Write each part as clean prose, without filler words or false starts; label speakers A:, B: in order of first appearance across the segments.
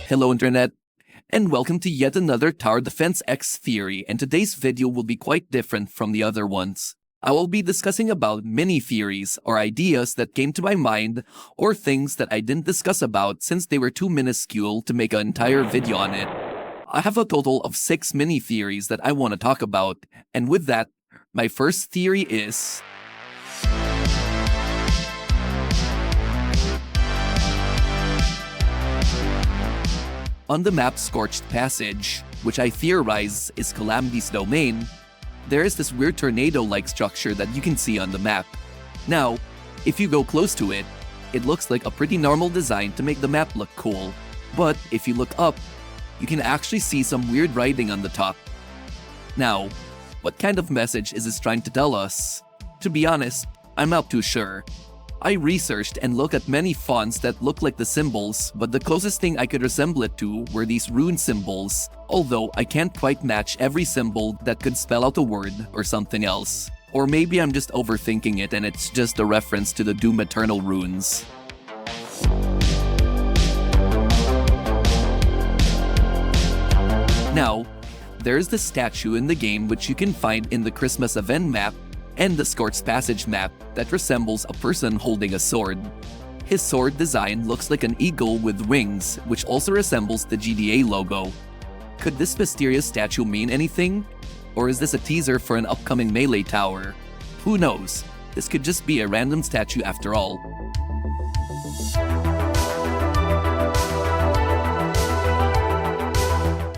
A: Hello Internet, and welcome to yet another Tower Defense X theory, and today's video will be quite different from the other ones. I will be discussing about mini theories or ideas that came to my mind or things that I didn't discuss about since they were too minuscule to make an entire video on it. I have a total of 6 mini theories that I want to talk about, and with that, my first theory is... on the map Scorched Passage, which I theorize is Calamity's domain, there is this weird tornado-like structure that you can see on the map. Now, if you go close to it, it looks like a pretty normal design to make the map look cool. But if you look up, you can actually see some weird writing on the top. Now, what kind of message is this trying to tell us? To be honest, I'm not too sure. I researched and looked at many fonts that look like the symbols, but the closest thing I could resemble it to were these rune symbols, although I can't quite match every symbol that could spell out a word or something else. Or maybe I'm just overthinking it and it's just a reference to the Doom Eternal runes. Now, there's the statue in the game which you can find in the Christmas event map and the Scorched Passage map that resembles a person holding a sword. His sword design looks like an eagle with wings, which also resembles the GDA logo. Could this mysterious statue mean anything? Or is this a teaser for an upcoming melee tower? Who knows? This could just be a random statue after all.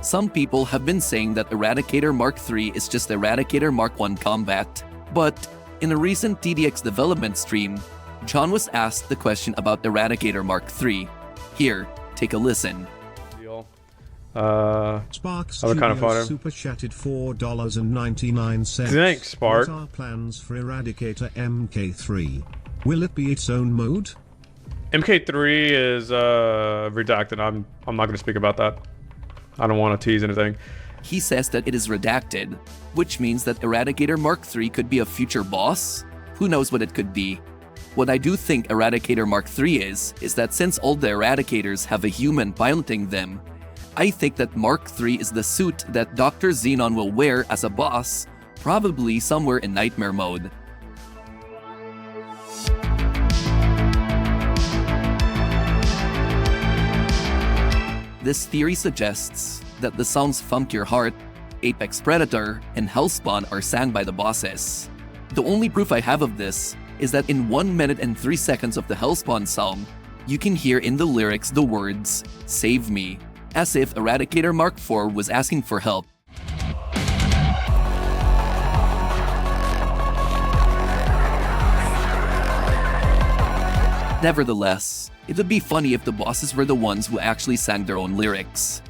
A: Some people have been saying that Eradicator Mark III is just Eradicator Mark I combat. But in a recent TDX development stream, John was asked the question about Eradicator Mark III. Here, take a listen.
B: Spark Studios super chatted $4.99.
C: Thanks, Spark.
B: What are plans for Eradicator MK3? Will it be its own mode?
C: MK3 is redacted. I'm not going to speak about that. I don't want to tease anything.
A: He says that it is redacted, which means that Eradicator Mark III could be a future boss? Who knows what it could be? What I do think Eradicator Mark III is that since all the Eradicators have a human piloting them, I think that Mark III is the suit that Dr. Xenon will wear as a boss, probably somewhere in Nightmare mode. This theory suggests that the songs Funk Your Heart, Apex Predator, and Hellspawn are sang by the bosses. The only proof I have of this is that in 1 minute and 3 seconds of the Hellspawn song, you can hear in the lyrics the words, "Save me," as if Eradicator Mark IV was asking for help. Nevertheless, it would be funny if the bosses were the ones who actually sang their own lyrics.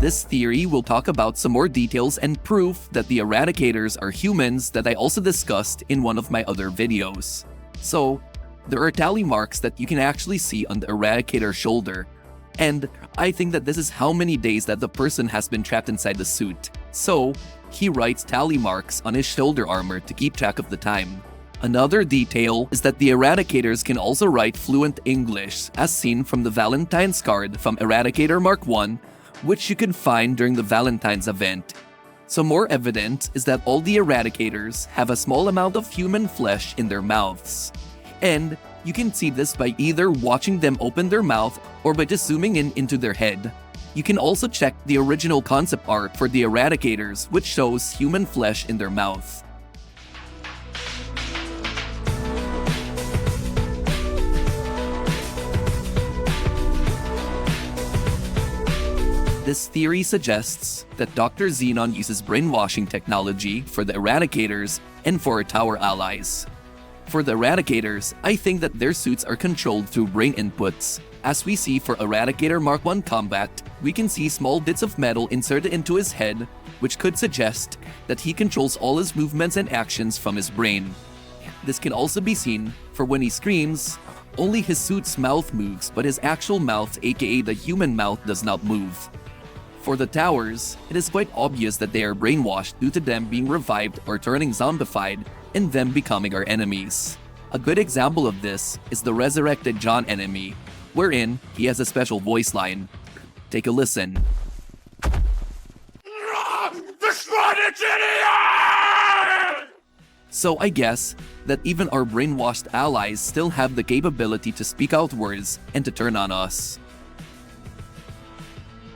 A: This theory will talk about some more details and proof that the Eradicators are humans that I also discussed in one of my other videos. So, there are tally marks that you can actually see on the Eradicator's shoulder, and I think that this is how many days that the person has been trapped inside the suit. So, he writes tally marks on his shoulder armor to keep track of the time. Another detail is that the Eradicators can also write fluent English, as seen from the Valentine's card from Eradicator Mark I, which you can find during the Valentine's event. Some more evidence is that all the Eradicators have a small amount of human flesh in their mouths. And you can see this by either watching them open their mouth or by just zooming in into their head. You can also check the original concept art for the Eradicators, which shows human flesh in their mouth. This theory suggests that Dr. Xenon uses brainwashing technology for the Eradicators and for our tower allies. For the Eradicators, I think that their suits are controlled through brain inputs. As we see for Eradicator Mark I combat, we can see small bits of metal inserted into his head, which could suggest that he controls all his movements and actions from his brain. This can also be seen for when he screams, only his suit's mouth moves, but his actual mouth, aka the human mouth, does not move. For the towers, it is quite obvious that they are brainwashed due to them being revived or turning zombified and them becoming our enemies. A good example of this is the Resurrected John enemy, wherein he has a special voice line. Take a listen. So I guess that even our brainwashed allies still have the capability to speak out words and to turn on us.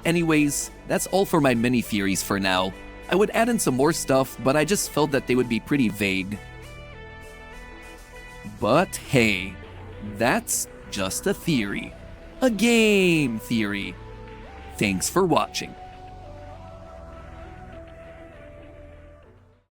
A: Anyways, that's all for my mini theories for now. I would add in some more stuff, but I just felt that they would be pretty vague. But hey, that's just a theory. A game theory. Thanks for watching.